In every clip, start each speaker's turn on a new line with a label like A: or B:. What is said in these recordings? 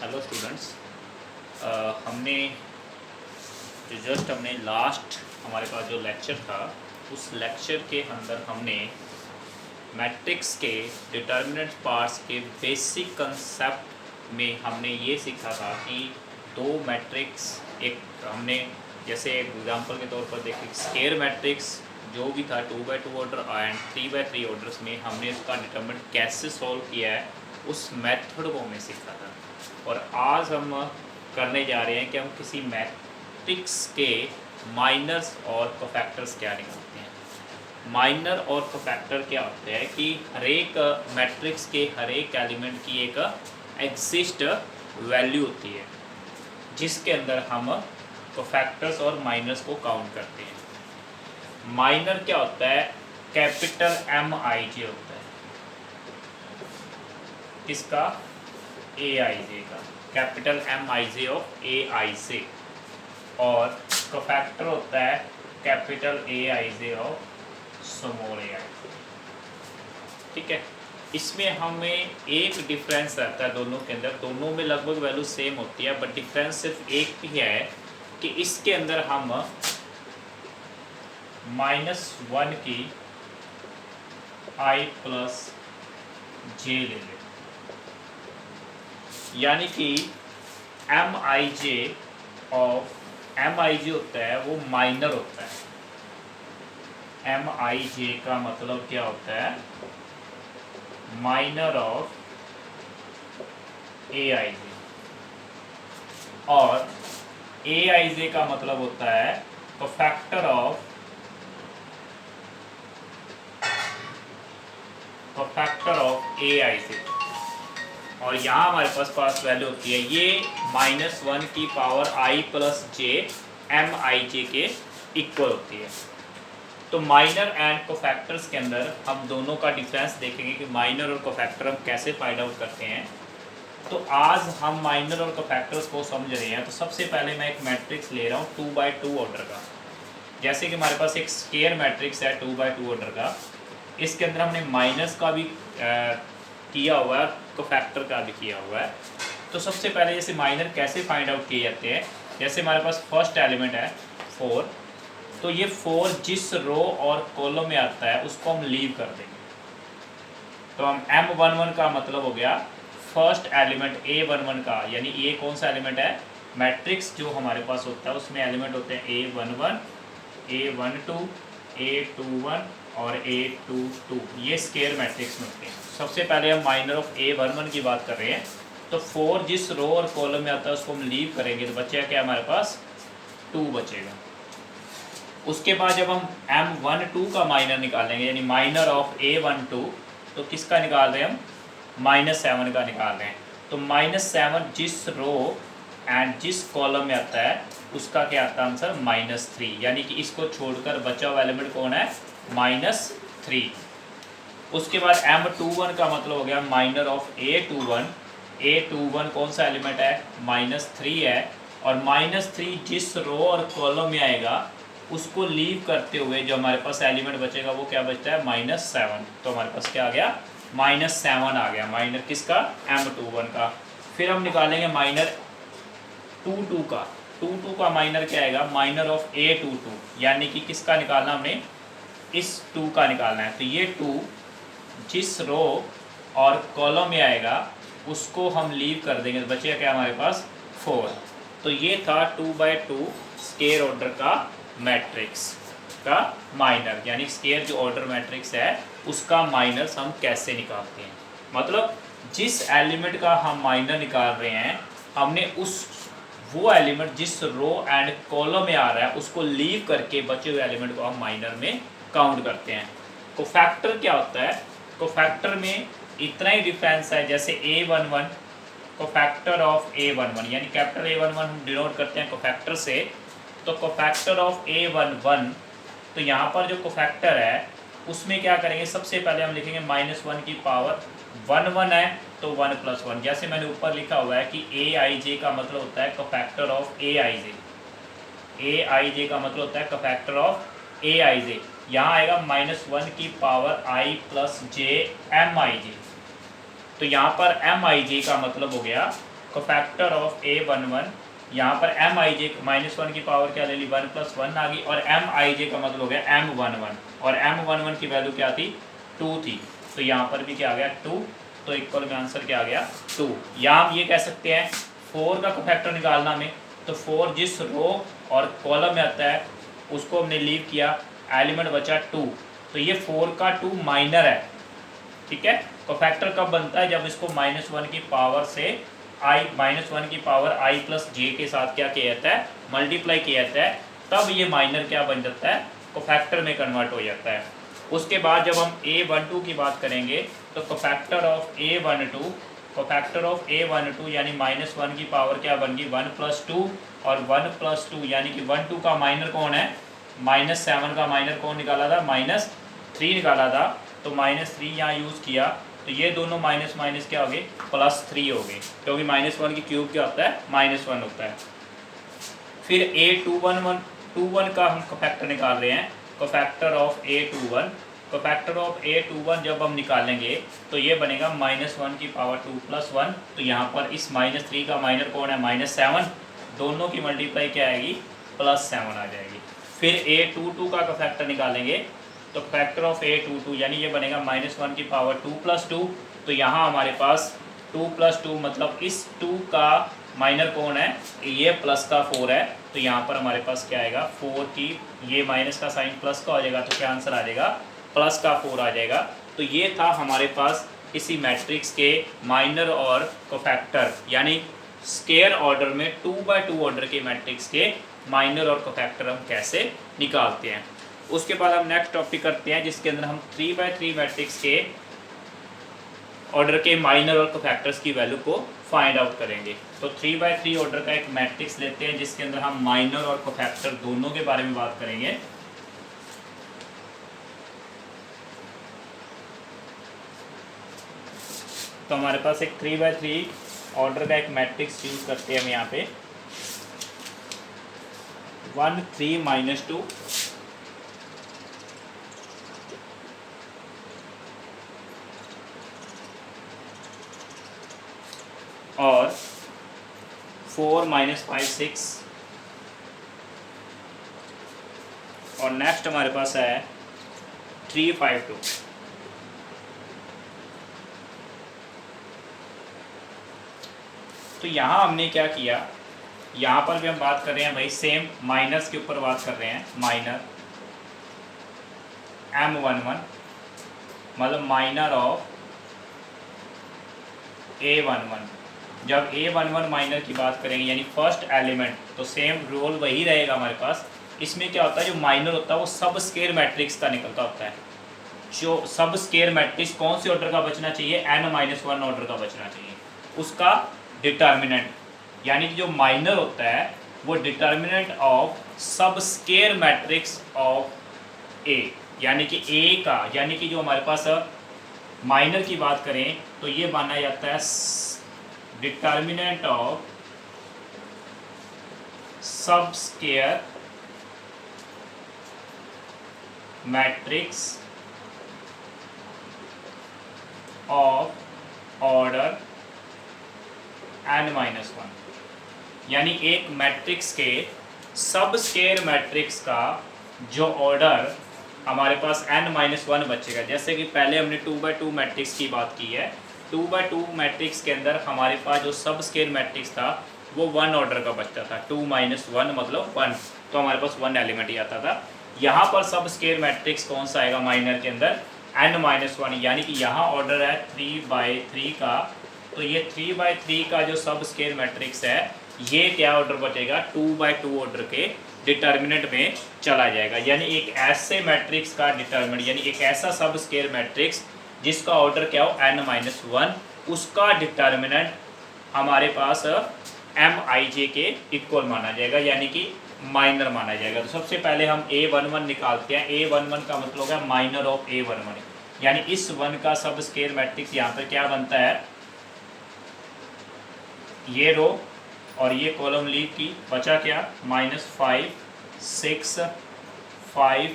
A: Hello students. हमने हमने last हमारे पास जो लेक्चर था उस लेक्चर के अंदर हमने मैट्रिक्स के डिटर्मिनेंट पार्ट्स के बेसिक कंसेप्ट में हमने ये सीखा था कि दो मैट्रिक्स एक हमने जैसे एग्जांपल के तौर पर देखें स्केयर मैट्रिक्स जो भी था 2x2 order and 3x3 orders में हमने इसका डिटर्मिनेंट कैसे सॉल्व किया है उस मेथड को हमने सीखा था। और आज हम करने जा रहे हैं कि हम किसी मैट्रिक्स के माइनर्स और कोफैक्टर्स क्या निकालते हैं। माइनर और कोफैक्टर क्या होते हैं कि हर एक मैट्रिक्स के हर एक एलिमेंट की एक एग्जिस्ट वैल्यू होती है जिसके अंदर हम कोफैक्टर्स और माइनर्स को काउंट करते हैं। माइनर क्या होता है? कैपिटल MIJ होता है। किसका? AIJ का, कैपिटल MIJ ऑफ AIJ। और कोफैक्टर होता है capital AIJ of small AIJ। ठीक है, इसमें हमें एक डिफरेंस रहता है दोनों के अंदर, दोनों में लगभग वैल्यू सेम होती है बट डिफरेंस सिर्फ एक ही है कि इसके अंदर हम -1 की I+J ले लें, यानी कि MIJ होता है वो माइनर होता है। MIJ का मतलब क्या होता है? Minor of AIJ। और AIJ का मतलब होता है कोफैक्टर ऑफ AIJ। और यहाँ हमारे पास वैल्यू होती है ये -1 की पावर I+J MIJ के इक्वल होती है। तो माइनर एंड कोफैक्टर्स के अंदर हम दोनों का डिफरेंस देखेंगे कि माइनर और कोफैक्टर हम कैसे फाइंड आउट करते हैं। तो आज हम माइनर और कोफैक्टर्स को समझ रहे हैं। तो सबसे पहले मैं एक मैट्रिक्स ले रहा हूँ 2x2 ऑर्डर का। जैसे कि हमारे पास एक स्केयर मैट्रिक्स है 2x2 ऑर्डर का, इसके अंदर हमने माइनस का भी किया हुआ है, कोफैक्टर का भी किया हुआ है। तो सबसे पहले जैसे माइनर कैसे फाइंड आउट किए जाते हैं, जैसे हमारे पास फर्स्ट एलिमेंट है 4, तो ये 4 जिस रो और कॉलम में आता है उसको हम लीव कर देंगे। तो हम M11 का मतलब हो गया फर्स्ट एलिमेंट A11 का, यानी ये कौन सा एलिमेंट है? मैट्रिक्स जो हमारे पास होता है उसमें एलिमेंट होते हैं A11, A12, A21 और A22। ये स्केयर मैट्रिक्स में होते हैं। सबसे पहले हम माइनर ऑफ A11 की बात कर रहे हैं। तो 4 जिस रो और कॉलम में आता है उसको हम लीव करेंगे तो बचेगा क्या? हमारे पास 2 बचेगा। उसके बाद जब हम M12 का माइनर निकालेंगे, यानी माइनर ऑफ A12, तो किसका निकाल रहे हैं हम? -7 का निकाल रहे हैं। तो -7 जिस रो एंड जिस कॉलम में आता है उसका क्या आता है आंसर? -3, यानी कि इसको छोड़कर बचा हुआ एलिमेंट कौन है? -3। उसके बाद M21 का मतलब हो गया माइनर ऑफ A21। A21 कौन सा एलिमेंट है? -3 है। और -3 जिस रो और कॉलम में आएगा उसको लीव करते हुए जो हमारे पास एलिमेंट बचेगा वो क्या बचता है? -7। तो हमारे पास क्या आ गया? -7 आ गया माइनर किसका? M21 का। फिर हम निकालेंगे माइनर 22 का। 22 का माइनर क्या आएगा? माइनर ऑफ A22, यानी कि किसका निकालना हमने? इस 2 का निकालना है। तो ये 2 जिस रो और कॉलम में आएगा उसको हम लीव कर देंगे तो बचेगा क्या हमारे पास? 4। तो ये था 2x2 स्केयर ऑर्डर का मैट्रिक्स का माइनर, यानी स्केयर जो ऑर्डर मैट्रिक्स है उसका माइनर्स हम कैसे निकालते हैं। मतलब जिस एलिमेंट का हम माइनर निकाल रहे हैं हमने वो एलिमेंट जिस रो एंड कॉलम में आ रहा है उसको लीव करके बचे हुए एलिमेंट को हम माइनर में काउंट करते हैं। कोफैक्टर क्या होता है? कोफैक्टर में इतना ही डिफरेंस है, जैसे A11 कोफैक्टर ऑफ A11, यानी कैपिटल A11 हम डिनोट करते हैं कोफैक्टर से। तो कोफैक्टर ऑफ A11, तो यहाँ पर जो कोफैक्टर है उसमें क्या करेंगे? सबसे पहले हम लिखेंगे -1 की पावर 1 है तो 1+1। जैसे मैंने ऊपर लिखा हुआ है कि AIJ का मतलब होता है कोफैक्टर ऑफ AIJ। AIJ का मतलब होता है कोफैक्टर ऑफ AIJ। यहाँ आएगा -1 की पावर I+J MIJ। तो यहाँ पर MIJ का मतलब हो गया कोफैक्टर ऑफ A11, यहाँ पर एम आई जे -1 की पावर क्या ले ली 1 + 1 आ गई, और एम आई जे का मतलब हो गया M11, और M11 की वैल्यू क्या थी 2 थी, तो यहाँ पर भी क्या आ गया 2, तो इक्वल में आंसर क्या आ गया 2। या हम ये कह सकते हैं 4 का कोफैक्टर निकालना में, तो 4 जिस रो और कॉलम में आता है उसको हमने लीव किया, एलिमेंट बचा 2, तो ये 4 का 2 माइनर है, ठीक है। कोफैक्टर कब बनता है, जब इसको -1 की पावर से -1 की पावर i + j के साथ क्या किया जाता है, मल्टीप्लाई किया जाता है, तब ये माइनर क्या बन जाता है, कोफैक्टर में कन्वर्ट हो जाता है। उसके बाद जब हम A12 की बात करेंगे तो कोफैक्टर ऑफ A12 यानी -1 की पावर क्या बन गई 1 + 2, और 1 + 2 यानी कि 1 2 का माइनर कौन है, -7 का माइनर कौन निकाला था, -3 निकाला था, तो -3 यहाँ यूज़ किया, तो ये दोनों माइनस माइनस क्या हो गए +3 हो गए, क्योंकि -1 की क्यूब क्या होता है -1 होता है। फिर A21 का हम कोफैक्टर निकाल रहे हैं, कोफैक्टर ऑफ A21 जब हम निकालेंगे तो ये बनेगा -1 की पावर 2 + 1, तो यहाँ पर इस -3 का माइनर कौन है -7, दोनों की मल्टीप्लाई क्या आएगी +7 आ जाएगी। फिर A22 का कोफैक्टर निकालेंगे, तो फैक्टर ऑफ A22 यानी ये बनेगा -1 की पावर 2 + 2, तो यहाँ हमारे पास 2 + 2 मतलब इस 2 का माइनर कौन है, ये प्लस का 4 है, तो यहाँ पर हमारे पास क्या आएगा 4 की, ये माइनस का साइन प्लस का हो जाएगा, तो क्या आंसर आ जाएगा प्लस का 4 आ जाएगा। तो ये था हमारे पास इसी मैट्रिक्स के माइनर और कोफैक्टर, यानी स्केयर ऑर्डर में 2x2 ऑर्डर के मैट्रिक्स के माइनर और कोफैक्टर हम कैसे निकालते हैं। उसके बाद हम नेक्स्ट टॉपिक करते हैं जिसके अंदर हम 3x3 मैट्रिक्स के ऑर्डर के माइनर और कोफैक्टर्स की वैल्यू को फाइंड आउट करेंगे। तो 3x3 ऑर्डर का एक मैट्रिक्स लेते हैं जिसके अंदर हम माइनर और कोफैक्टर दोनों के बारे में बात करेंगे। तो हमारे पास एक 3x3 ऑर्डर का एक मैट्रिक्स यूज करते हैं हम यहाँ पे 1 3 -2 और 4 -5 6, और नेक्स्ट हमारे पास है 3 5 2। तो यहाँ हमने क्या किया, यहाँ पर भी हम बात कर रहे हैं भाई सेम माइनर्स के ऊपर बात कर रहे हैं, माइनर M11 मतलब माइनर ऑफ A11। जब A11 माइनर की बात करेंगे यानी फर्स्ट एलिमेंट, तो सेम रोल वही रहेगा हमारे पास। इसमें क्या होता है, जो माइनर होता है वो सब स्केयर मैट्रिक्स का निकलता होता है। जो सब स्केयर मैट्रिक्स कौन से ऑर्डर का बचना चाहिए, n-1 ऑर्डर का बचना चाहिए, उसका डिटर्मिनेंट, यानी कि जो माइनर होता है वो determinant of sub square matrix of A, यानी कि A का, यानी कि जो हमारे पास माइनर की बात करें तो ये माना जाता है determinant of sub square matrix of order n-1, यानी एक मैट्रिक्स के सब स्केयर मैट्रिक्स का जो ऑर्डर हमारे पास n-1 बचेगा। जैसे कि पहले हमने 2x2 मैट्रिक्स की बात की है, 2x2 मैट्रिक्स के अंदर हमारे पास जो सब स्केयर मैट्रिक्स था वो 1 ऑर्डर का बचता था, 2 - 1 मतलब 1, तो हमारे पास 1 एलिमेंट ही आता था। यहाँ पर सब स्केयर मैट्रिक्स कौन सा आएगा माइनर के अंदर, n-1, यानी कि यहाँ ऑर्डर है 3/3 का, तो ये 3/3 का जो सब स्केयर मैट्रिक्स है ये क्या ऑर्डर बचेगा 2x2 ऑर्डर के डिटर्मिनेंट में चला जाएगा। यानी एक ऐसे मैट्रिक्स का डिटर्मिनेंट, यानी एक ऐसा सब स्केयर मैट्रिक्स जिसका ऑर्डर क्या हो n-1, उसका डिटर्मिनेंट हमारे पास Mij के इक्वल माना जाएगा, यानी कि माइनर माना जाएगा। तो सबसे पहले हम A11 निकालते हैं। A11 का मतलब है माइनर ऑफ A11, यानी इस 1 का सब स्केयर मैट्रिक्स यहाँ पर क्या बनता है, ये रो और ये कॉलम लीव की, बचा क्या -5 6 5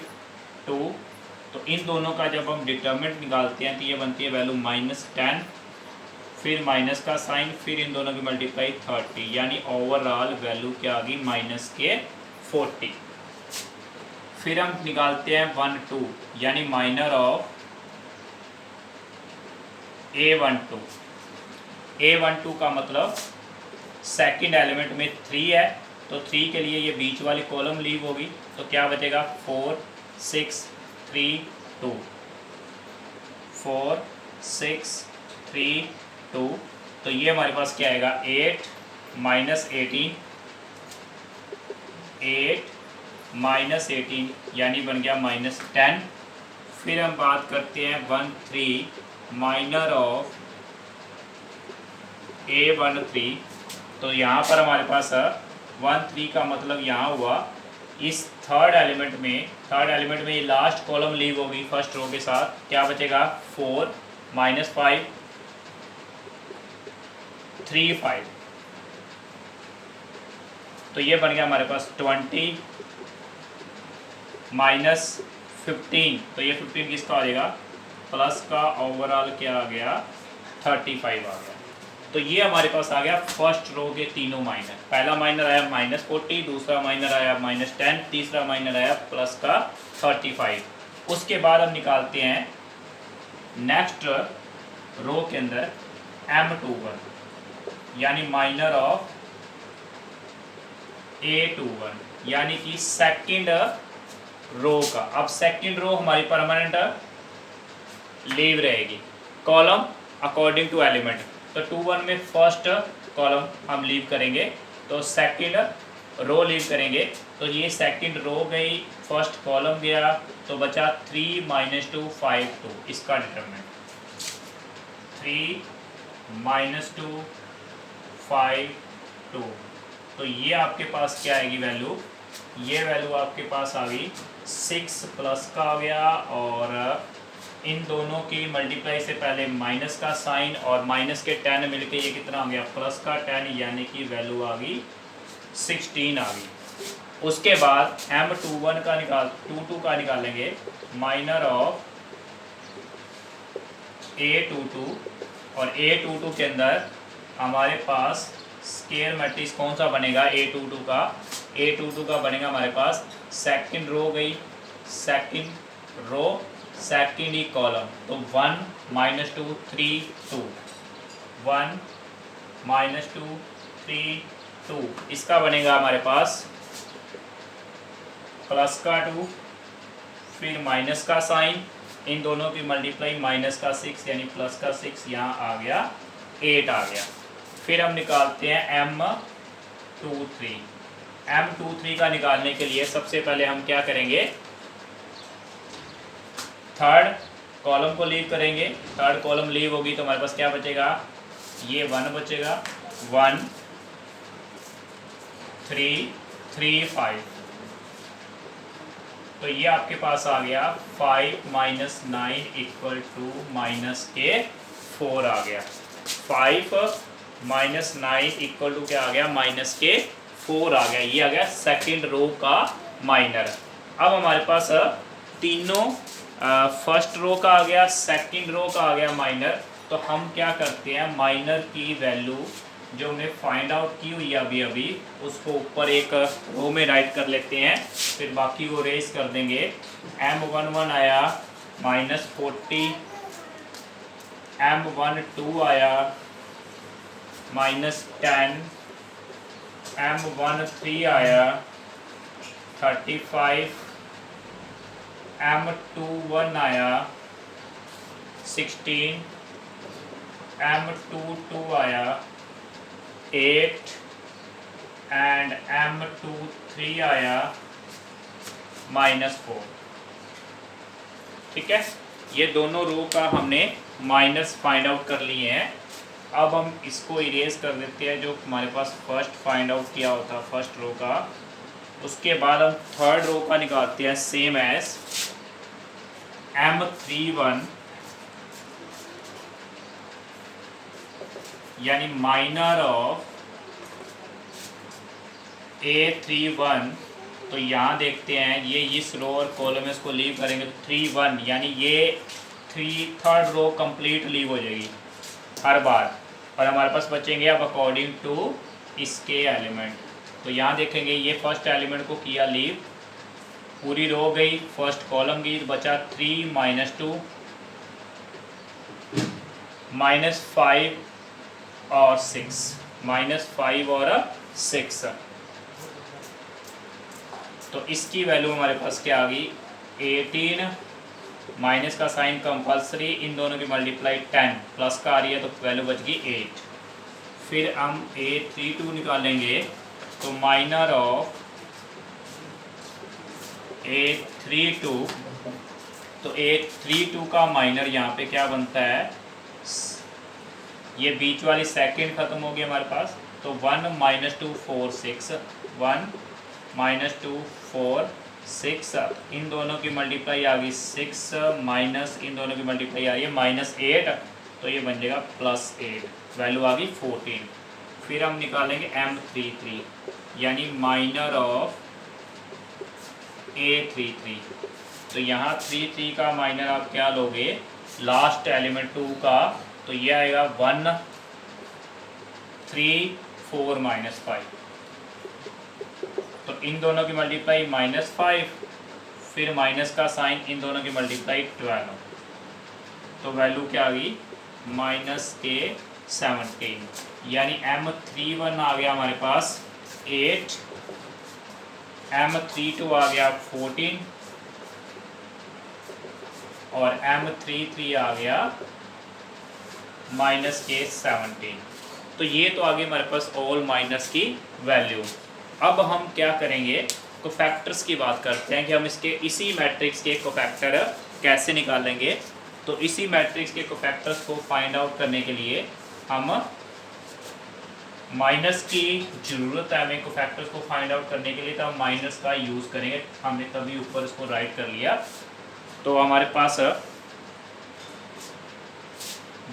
A: 2, तो इन दोनों का जब हम डिटर्मिनेंट निकालते हैं तो ये बनती है वैल्यू -10 फिर माइनस का साइन, फिर इन दोनों की मल्टीप्लाई 30, यानी ओवरऑल वैल्यू क्या आ गई माइनस के 40। फिर हम निकालते हैं 1 2, यानी माइनर ऑफ A12। A12 का मतलब सेकंड एलिमेंट में 3 है, तो 3 के लिए ये बीच वाली कॉलम लीव होगी, तो क्या बचेगा 4 6 3 2, 4 6 3 2। तो ये हमारे पास क्या आएगा 8 माइनस 18, 8 माइनस 18 यानी बन गया माइनस 10। फिर हम बात करते हैं 1 3 माइनर ऑफ A13। तो यहाँ पर हमारे पास 1 3 का मतलब यहाँ हुआ इस थर्ड एलिमेंट में ये लास्ट कॉलम लीव होगी फर्स्ट रो के साथ, क्या बचेगा 4 माइनस 5 3 5। तो ये बन गया हमारे पास 20 माइनस 15, तो ये 15 किसका आ जाएगा प्लस का, ओवरऑल क्या आ गया 35 आ गया। तो ये हमारे पास आ गया फर्स्ट रो के तीनों माइनर। पहला माइनर आया -40, दूसरा माइनर आया -10, तीसरा माइनर आया प्लस का 35। उसके बाद हम निकालते हैं नेक्स्ट रो के अंदर M21, यानी माइनर ऑफ A21, यानी कि सेकंड रो का। अब सेकंड रो हमारी परमानेंट लीव रहेगी, कॉलम अकॉर्डिंग टू एलिमेंट। तो 21 में फर्स्ट कॉलम हम लीव करेंगे, तो सेकंड रो लीव करेंगे, तो ये सेकंड रो गई, फर्स्ट कॉलम गया, तो बचा 3 - 2 5 2। इसका डिटरमिनेंट 3 - 2 5 2। तो ये आपके पास क्या आएगी वैल्यू, ये वैल्यू आपके पास आ गई 6 प्लस का आ गया, और इन दोनों की मल्टीप्लाई से पहले माइनस का साइन और माइनस के 10 मिलके ये कितना आ गया प्लस का 10, यानी कि वैल्यू आ गई 16 आ गई। उसके बाद M21 का 22 का निकालेंगे, माइनर ऑफ A22, और A22 के अंदर हमारे पास स्केयर मैट्रिक्स कौन सा बनेगा A22 का, A22 का बनेगा हमारे पास सेकंड रो गई, सेकंड रो सेकंड ही कॉलम, तो 1 - 2 3 2, 1 - 2 3 2। इसका बनेगा हमारे पास प्लस का 2, फिर माइनस का साइन, इन दोनों की मल्टीप्लाई माइनस का 6 यानी प्लस का 6, यहाँ आ गया 8 आ गया। फिर हम निकालते हैं M23। M23 का निकालने के लिए सबसे पहले हम क्या करेंगे, थर्ड कॉलम को लीव करेंगे। थर्ड कॉलम लीव होगी तो हमारे पास क्या बचेगा, ये 1 बचेगा, 1 3 3 5। तो ये आपके पास आ गया 5 - 9 = माइनस के 4 आ गया। 5 - 9 = क्या आ गया माइनस के 4 आ गया। ये आ गया सेकंड रो का माइनर। अब हमारे पास तीनों फर्स्ट रो का आ गया, सेकंड रो का आ गया माइनर। तो हम क्या करते हैं, माइनर की वैल्यू जो हमने फाइंड आउट की हुई है अभी उसको ऊपर एक रो में राइट कर लेते हैं, फिर बाकी को रेस कर देंगे। M11 आया -40, M12 आया -10, M13 आया 35, M21 आया 16, M22 आया 8 एंड M23 आया -4। ठीक है, ये दोनों रो का हमने माइनस फाइंड आउट कर लिए हैं। अब हम इसको इरेज कर देते हैं जो हमारे पास फर्स्ट फाइंड आउट किया होता फर्स्ट रो का। उसके बाद हम थर्ड रो का निकालते हैं, सेम एज M31 यानी माइनर ऑफ A31। तो यहाँ देखते हैं ये इस रो और कॉलम में इसको लीव करेंगे तो 3 1, यानी ये थर्ड रो कंप्लीट लीव हो जाएगी हर बार। और हमारे पास बचेंगे अब अकॉर्डिंग टू इसके एलिमेंट। तो यहाँ देखेंगे ये फर्स्ट एलिमेंट को किया लीव, पूरी रो गई, फर्स्ट कॉलम गई, बचा 3 -2 -5 और 6, -5 और 6। तो इसकी वैल्यू हमारे पास क्या आ गई 18, माइनस का साइन कंपल्सरी, इन दोनों की मल्टीप्लाई 10, प्लस का आ रही है तो वैल्यू बच गई 8। फिर हम A32 निकालेंगे तो माइनर ऑफ A32, तो A32 का माइनर यहाँ पे क्या बनता है, ये बीच वाली सेकंड खत्म हो गई हमारे पास, तो 1 -2 4 6, 1 -2 4 6, इन दोनों की मल्टीप्लाई आ गई 6 माइनस इन दोनों की मल्टीप्लाई आ रही है -8, तो ये बन जाएगा +8, वैल्यू आ गई 14। फिर हम निकालेंगे M33 यानी माइनर ऑफ A33, तो यहाँ 33 का माइनर आप क्या लोगे लास्ट एलिमेंट 2 का, तो ये आएगा 1 3 4 -5, तो इन दोनों की मल्टीप्लाई -5, फिर माइनस का साइन, इन दोनों की मल्टीप्लाई 12, तो वैल्यू क्या आ गई -17, यानी M31 आ गया हमारे पास 8, M32 आ गया 14 और M33 आ गया -17। तो ये तो आगे हमारे पास ऑल माइनस की वैल्यू। अब हम क्या करेंगे, कोफैक्टर्स की बात करते हैं कि हम इसके इसी मैट्रिक्स के कोफैक्टर कैसे निकालेंगे। तो इसी मैट्रिक्स के कोफैक्टर्स को फाइंड आउट करने के लिए हम माइनस की ज़रूरत है हमें कोफैक्टर्स को फाइंड आउट करने के लिए, तो हम माइनस का यूज़ करेंगे। हमने तभी ऊपर इसको राइट कर लिया। तो हमारे पास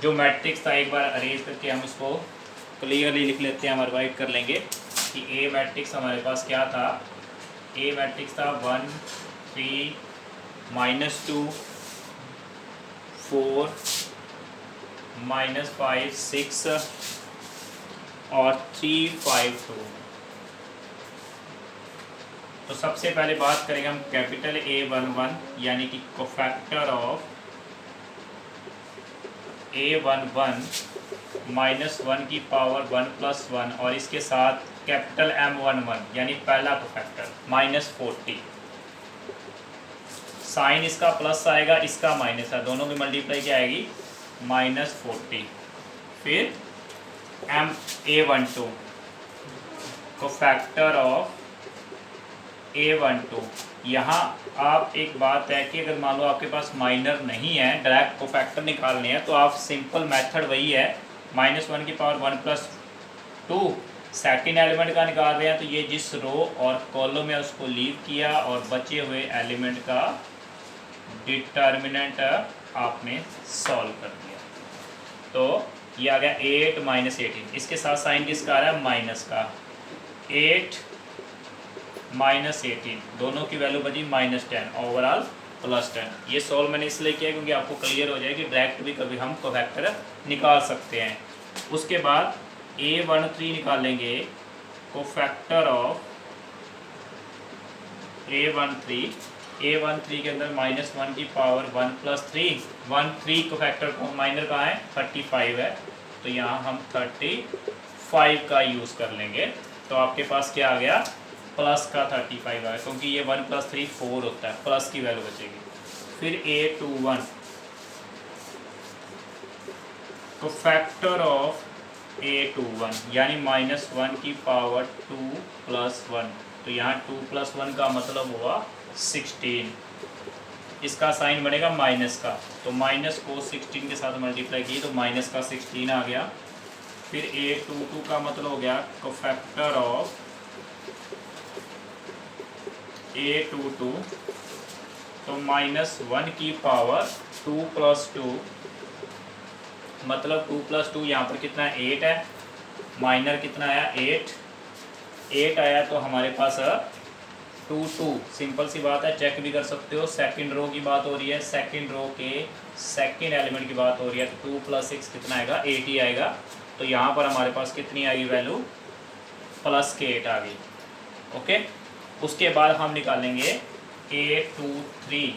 A: जो मैट्रिक्स था एक बार अरेंज करके हम इसको क्लियरली लिख लेते हैं, हम राइट कर लेंगे कि ए मैट्रिक्स हमारे पास क्या था, ए मैट्रिक्स था 1 3 -2 4 -5 6 और 3 5 2। तो सबसे पहले बात करेंगे हम कैपिटल A11 यानी कि कोफैक्टर ऑफ A11 -1 की पावर 1 + 1 और इसके साथ कैपिटल M11 यानी पहला कोफैक्टर -40। साइन इसका प्लस आएगा, इसका माइनस है, दोनों की मल्टीप्लाई क्या आएगी -40। फिर A12 कोफैक्टर ऑफ A12। यहाँ आप एक बात है कि अगर मान लो आपके पास माइनर नहीं है, डायरेक्ट कोफैक्टर निकालने हैं, तो आप सिंपल मेथड वही है, -1 की पावर 1 + 2 सेकेंड एलिमेंट का निकाल रहे हैं, तो ये जिस रो और कॉलम में उसको लीव किया और बचे हुए एलिमेंट का डिटर्मिनेंट आपने सॉल्व कर दिया। तो ये आ गया 8 -18, इसके साथ साइन किसका आ रहा है माइनस का, 8 -18, दोनों की वैल्यू बची -10, ओवरऑल +10। ये सॉल्व मैंने इसलिए किया क्योंकि आपको क्लियर हो जाए कि डायरेक्ट भी कभी हम कोफैक्टर निकाल सकते हैं। उसके बाद A13 निकालेंगे कोफैक्टर ऑफ A13 के अंदर -1 की पावर 1 + 3, 13 कोफैक्टर को माइनर कहाँ है 35 है, तो यहाँ हम 35 का यूज़ कर लेंगे। तो आपके पास क्या आ गया प्लस का 35 है, क्योंकि ये 1 + 3 4 होता है, प्लस की वैल्यू बचेगी। फिर A21 कोफैक्टर ऑफ A21 यानी -1 की पावर 2 + 1, तो यहाँ 2 + 1 का मतलब हुआ 16, इसका साइन बनेगा माइनस का, तो माइनस को 16 के साथ मल्टीप्लाई की तो माइनस का 16 आ गया। फिर A22 का मतलब हो गया कोफैक्टर ऑफ A22, तो -1 की पावर 2 + 2, मतलब 2 + 2 यहाँ पर कितना है 8 है, माइनर कितना आया 8 आया, तो हमारे पास 2 सिंपल सी बात है, चेक भी कर सकते हो। सेकंड रो की बात हो रही है, सेकंड रो के सेकंड एलिमेंट की बात हो रही है, तो 2 + 6 कितना आएगा 8 ही आएगा। तो यहाँ पर हमारे पास कितनी आई वैल्यू, प्लस के 8 आ गई। ओके, उसके बाद हम निकालेंगे 823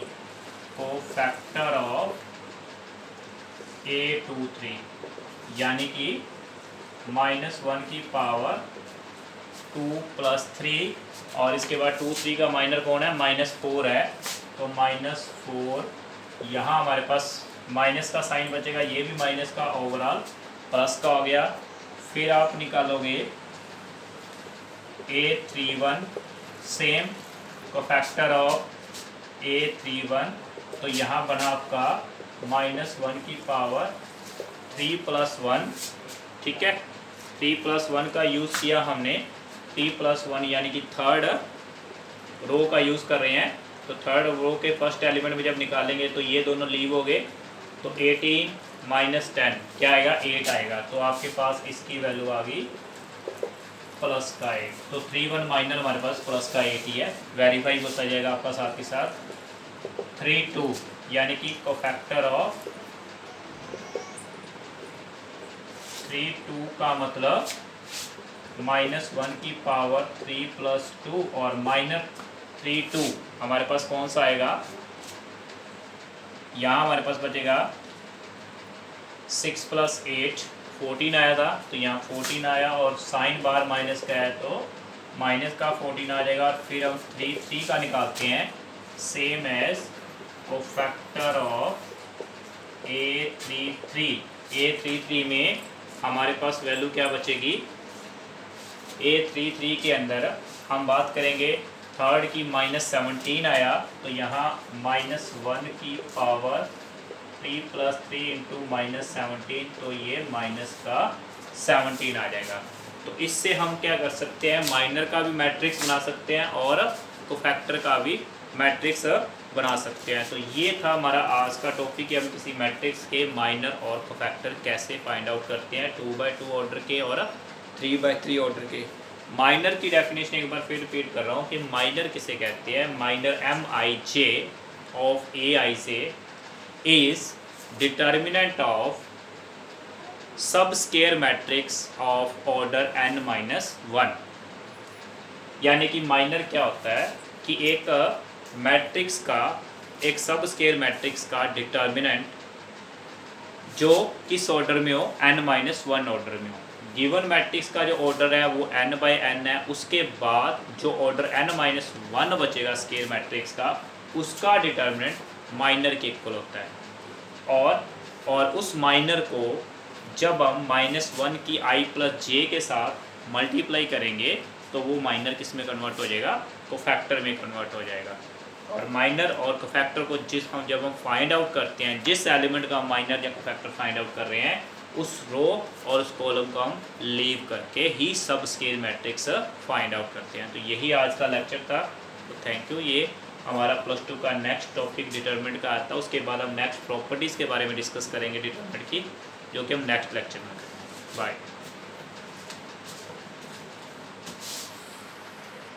A: को फैक्टर ऑफ 823 यानी कि -1 की पावर 2 + 3 और इसके बाद 2 3 का माइनर कौन है, -4 है, तो -4 यहाँ हमारे पास माइनस का साइन बचेगा, ये भी माइनस का, ओवरऑल प्लस का हो गया। फिर आप निकालोगे 831 सेम को फैक्टर ऑफ 831, तो यहाँ बना आपका -1 की पावर 3 + 1, ठीक है। 3 + 1 का यूज़ किया हमने, 3 + 1 यानी कि थर्ड रो का यूज़ कर रहे हैं, तो थर्ड रो के फर्स्ट एलिमेंट में जब निकालेंगे तो ये दोनों लीव हो गए, तो 18 - 10 क्या आएगा, 8 आएगा। तो आपके पास इसकी वैल्यू आ गई प्लस का 8। तो 31 माइनर हमारे पास प्लस का 8 ही है, वेरीफाई होता जाएगा आपका साथ के साथ। 32 यानी कि कोफैक्टर ऑफ 32 का मतलब -1 की पावर 3 + 2 और -32 हमारे पास कौन सा आएगा, यहाँ हमारे पास बचेगा 6 + 8 14 आया था, तो यहाँ 14 आया और साइन बार माइनस का है तो माइनस का 14 आ जाएगा। और फिर हम 3 का निकालते हैं, same as cofactor of A33 में हमारे पास वैल्यू क्या बचेगी, A33 के अंदर हम बात करेंगे थर्ड की -17 आया, तो यहाँ -1 की पावर 3 + 3 × -17, तो ये माइनस का 17 आ जाएगा। तो इससे हम क्या कर सकते हैं, माइनर का भी मैट्रिक्स बना सकते हैं और कोफैक्टर का भी मैट्रिक्स बना सकते हैं। तो ये था हमारा आज का टॉपिक कि हम किसी मैट्रिक्स के माइनर और कोफैक्टर कैसे फाइंड आउट करते हैं, 2x2 ऑर्डर के और 3x3 ऑर्डर के। माइनर की डेफिनेशन एक बार फिर रिपीट कर रहा हूँ कि माइनर किसे कहते हैं, minor MIJ of AIJ is determinant of sub square matrix of order n-1। यानी कि माइनर क्या होता है कि एक मैट्रिक्स का, एक सब स्केयर मैट्रिक्स का डिटर्मिनेंट जो किस ऑर्डर में हो, n-1 ऑर्डर में हो। गिवन मैट्रिक्स का जो ऑर्डर है वो n/n है, उसके बाद जो ऑर्डर n-1 बचेगा स्केयर मैट्रिक्स का, उसका डिटर्मिनेंट माइनर के इक्वल होता है। और उस माइनर को जब हम -1 की i + j के साथ मल्टीप्लाई करेंगे तो वो माइनर किस में कन्वर्ट हो जाएगा, कोफैक्टर में कन्वर्ट हो जाएगा। और माइनर और कोफैक्टर को जब हम फाइंड आउट करते हैं, जिस एलिमेंट का माइनर या कोफैक्टर फाइंड आउट कर रहे हैं, उस रो और उस कॉलम को हम लीव करके ही सब स्केयर मैट्रिक्स फाइंड आउट करते हैं। तो यही आज का लेक्चर था। तो थैंक यू। ये हमारा +2 का नेक्स्ट टॉपिक डिटरमिनेंट का आता है, उसके बाद हम नेक्स्ट प्रॉपर्टीज़ के बारे में डिस्कस करेंगे डिटरमिनेंट की, जो कि हम नेक्स्ट लेक्चर में करेंगे। बाय।